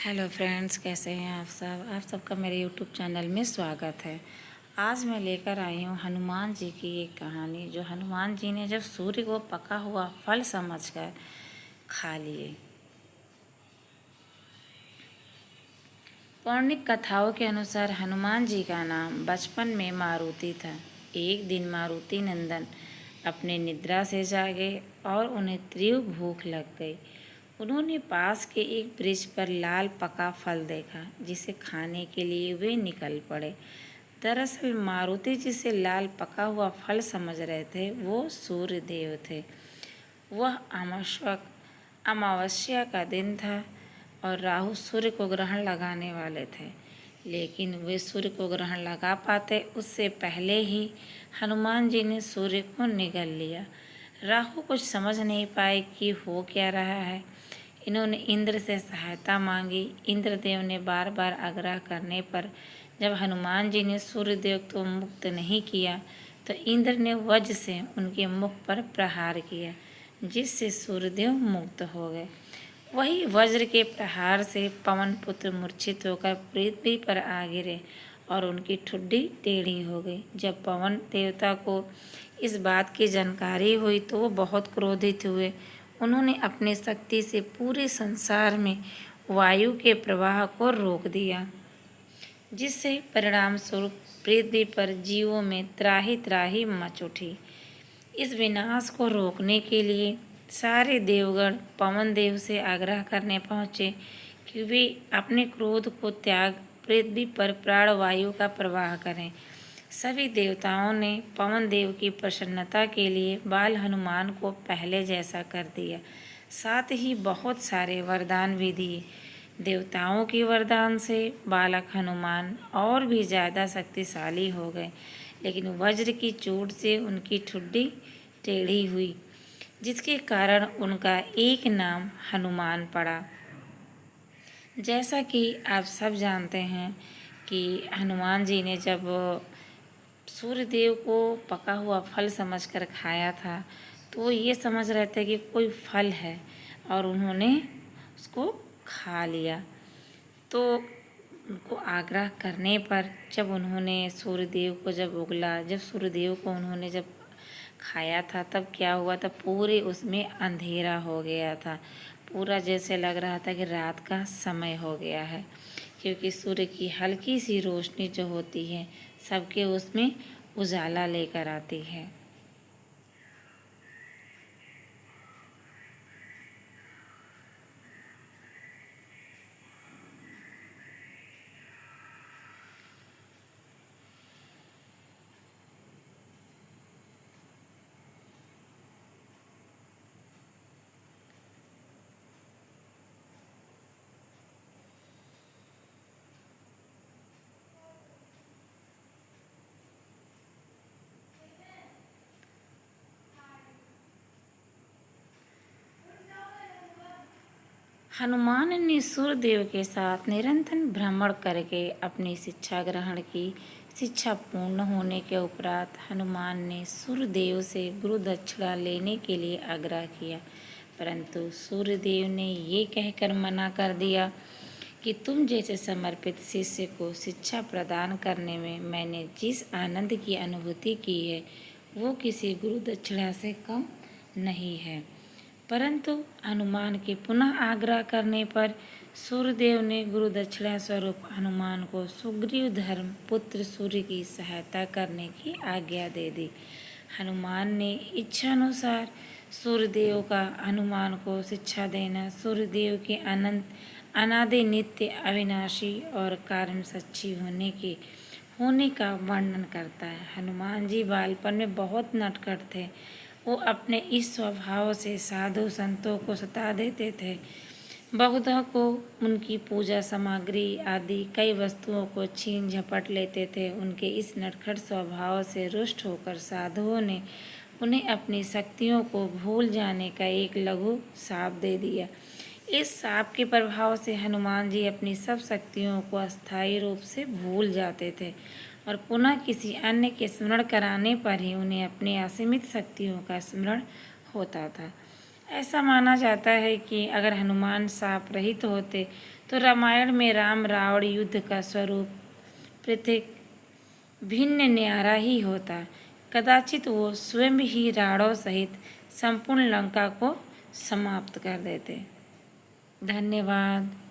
Hello friends, कैसे हैं आप सबका मेरे यूट्यूब चैनल में स्वागत है। आज मैं लेकर आई हूँ हनुमान जी की एक कहानी, जो हनुमान जी ने जब सूर्य को पका हुआ फल समझकर खा लिए। पौराणिक कथाओं के अनुसार हनुमान जी का नाम बचपन में मारुति था। एक दिन मारुति नंदन अपने निद्रा से जागे और उन्हें तीव्र भूख लग गई। उन्होंने पास के एक वृक्ष पर लाल पका फल देखा, जिसे खाने के लिए वे निकल पड़े। दरअसल मारुति जिसे लाल पका हुआ फल समझ रहे थे, वो सूर्य देव थे। वह अमावस्या का दिन था और राहु सूर्य को ग्रहण लगाने वाले थे, लेकिन वे सूर्य को ग्रहण लगा पाते उससे पहले ही हनुमान जी ने सूर्य को निगल लिया। राहु कुछ समझ नहीं पाए कि हो क्या रहा है। इन्होंने इंद्र से सहायता मांगी। इंद्रदेव ने बार बार आग्रह करने पर जब हनुमान जी ने सूर्यदेव को मुक्त नहीं किया, तो इंद्र ने वज्र से उनके मुख पर प्रहार किया, जिससे सूर्यदेव मुक्त हो गए। वही वज्र के प्रहार से पवन पुत्र मूर्छित होकर पृथ्वी पर आ गिरे और उनकी ठुड्डी टेढ़ी हो गई। जब पवन देवता को इस बात की जानकारी हुई तो वो बहुत क्रोधित हुए। उन्होंने अपनी शक्ति से पूरे संसार में वायु के प्रवाह को रोक दिया, जिससे परिणाम स्वरूप पृथ्वी पर जीवों में त्राही त्राही मच उठी। इस विनाश को रोकने के लिए सारे देवगण पवन देव से आग्रह करने पहुँचे कि वे अपने क्रोध को त्याग पृथ्वी पर प्राणवायु का प्रवाह करें। सभी देवताओं ने पवन देव की प्रसन्नता के लिए बाल हनुमान को पहले जैसा कर दिया। साथ ही बहुत सारे वरदान भी दिए। देवताओं के वरदान से बालक हनुमान और भी ज़्यादा शक्तिशाली हो गए, लेकिन वज्र की चोट से उनकी ठुड्डी टेढ़ी हुई, जिसके कारण उनका एक नाम हनुमान पड़ा। जैसा कि आप सब जानते हैं कि हनुमान जी ने जब सूर्यदेव को पका हुआ फल समझकर खाया था, तो वो ये समझ रहे थे कि कोई फल है और उन्होंने उसको खा लिया। तो उनको आग्रह करने पर जब उन्होंने सूर्यदेव को जब सूर्यदेव को उन्होंने जब खाया था, तब क्या हुआ था, पूरे उसमें अंधेरा हो गया था। पूरा जैसे लग रहा था कि रात का समय हो गया है, क्योंकि सूर्य की हल्की सी रोशनी जो होती है सबके उसमें उजाला लेकर आती है। हनुमान ने सूर्यदेव के साथ निरंतर भ्रमण करके अपनी शिक्षा ग्रहण की। शिक्षा पूर्ण होने के उपरांत हनुमान ने सूर्यदेव से गुरु दक्षिणा लेने के लिए आग्रह किया, परंतु सूर्यदेव ने ये कहकर मना कर दिया कि तुम जैसे समर्पित शिष्य को शिक्षा प्रदान करने में मैंने जिस आनंद की अनुभूति की है, वो किसी गुरु दक्षिणा से कम नहीं है। परंतु हनुमान के पुनः आग्रह करने पर सूर्यदेव ने गुरु दक्षिणा स्वरूप हनुमान को सुग्रीव धर्म पुत्र सूर्य की सहायता करने की आज्ञा दे दी। हनुमान ने इच्छानुसार सूर्यदेव का हनुमान को शिक्षा देना सूर्यदेव के अनंत अनादि नित्य अविनाशी और कारण सच्ची होने का वर्णन करता है। हनुमान जी बालपन में बहुत नटखट थे। वो अपने इस स्वभाव से साधु संतों को सता देते थे। बहुधा को उनकी पूजा सामग्री आदि कई वस्तुओं को छीन झपट लेते थे। उनके इस नटखट स्वभाव से रुष्ट होकर साधुओं ने उन्हें अपनी शक्तियों को भूल जाने का एक लघु शाप दे दिया। इस शाप के प्रभाव से हनुमान जी अपनी सब शक्तियों को अस्थायी रूप से भूल जाते थे और पुनः किसी अन्य के स्मरण कराने पर ही उन्हें अपनी असीमित शक्तियों का स्मरण होता था। ऐसा माना जाता है कि अगर हनुमान शाप रहित होते तो रामायण में राम रावण युद्ध का स्वरूप पृथक भिन्न न्यारा ही होता। कदाचित वो स्वयं ही रावण सहित संपूर्ण लंका को समाप्त कर देते। धन्यवाद।